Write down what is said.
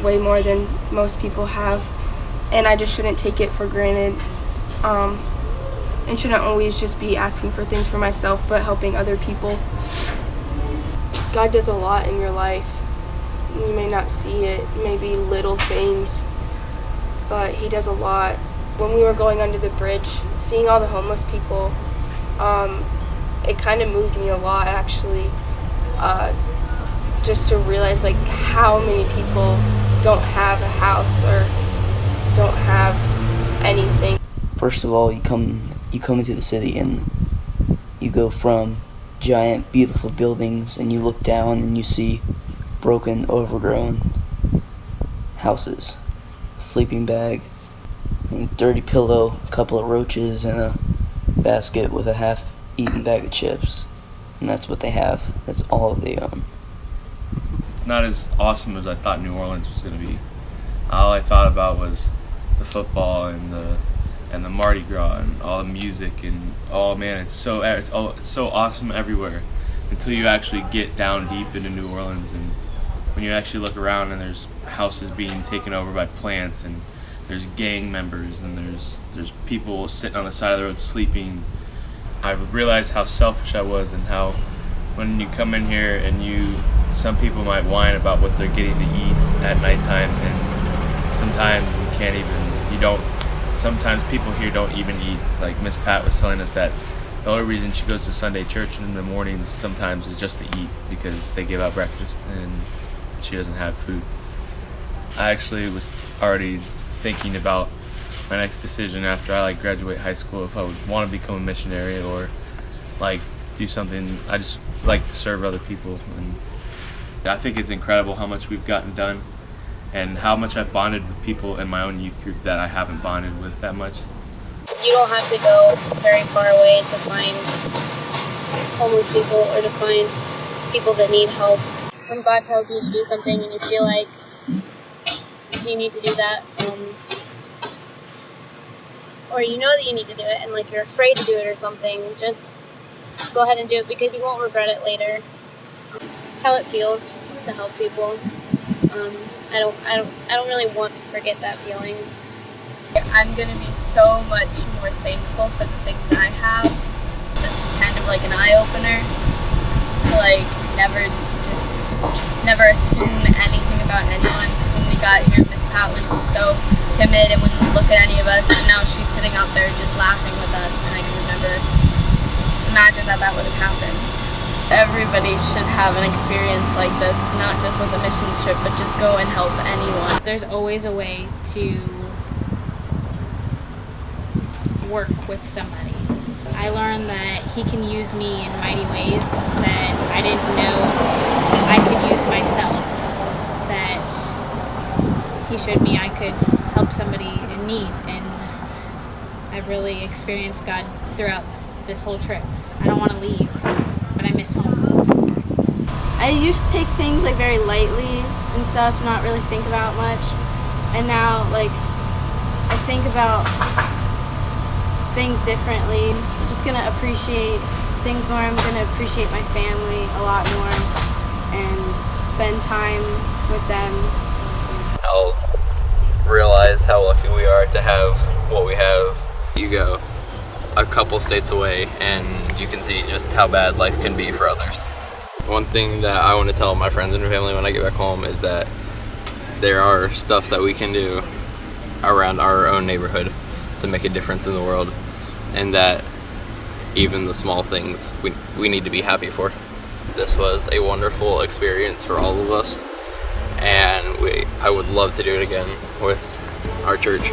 way more than most people have, and I just shouldn't take it for granted, and shouldn't always just be asking for things for myself, but helping other people. God does a lot in your life. You may not see it, maybe little things, but he does a lot. When we were going under the bridge, seeing all the homeless people, it kind of moved me a lot, actually, just to realize like how many people don't have a house or don't have anything. First of all, you come into the city and you go from giant, beautiful buildings, and you look down and you see broken, overgrown houses, a sleeping bag, a dirty pillow, a couple of roaches, and a basket with a half-eaten bag of chips. And that's what they have. That's all they own. It's not as awesome as I thought New Orleans was going to be. All I thought about was the football and the Mardi Gras and all the music, and oh man, it's so awesome everywhere until you actually get down deep into New Orleans, and when you actually look around and there's houses being taken over by plants, and there's gang members, and there's people sitting on the side of the road sleeping. I realized how selfish I was, and how when you come in here and some people might whine about what they're getting to eat at nighttime, and sometimes sometimes people here don't even eat. Like Miss Pat was telling us that the only reason she goes to Sunday church in the mornings sometimes is just to eat, because they give out breakfast and she doesn't have food. I actually was already thinking about my next decision after I graduate high school, if I would want to become a missionary or do something. I just like to serve other people, and I think it's incredible how much we've gotten done and how much I've bonded with people in my own youth group that I haven't bonded with that much. You don't have to go very far away to find homeless people or to find people that need help. When God tells you to do something and you feel like you need to do that, or you know that you need to do it and you're afraid to do it or something, just go ahead and do it, because you won't regret it later. How it feels to help people. I don't really want to forget that feeling. I'm gonna be so much more thankful for the things I have. This was kind of like an eye-opener to never assume anything about anyone. Because when we got here, Miss Pat was so timid and wouldn't look at any of us, and now she's sitting out there just laughing with us, and I could never imagine that would have happened. Everybody should have an experience like this, not just with a missions trip, but just go and help anyone. There's always a way to work with somebody. I learned that he can use me in mighty ways that I didn't know I could use myself, that he showed me I could help somebody in need, and I've really experienced God throughout this whole trip. I don't want to leave, but I miss home. I used to take things very lightly and stuff, not really think about much, and now I think about things differently. I'm just gonna appreciate things more. I'm gonna appreciate my family a lot more and spend time with them. I'll realize how lucky we are to have what we have. You go a couple states away and you can see just how bad life can be for others. One thing that I want to tell my friends and family when I get back home is that there are stuff that we can do around our own neighborhood to make a difference in the world, and that even the small things we need to be happy for. This was a wonderful experience for all of us, and I would love to do it again with our church.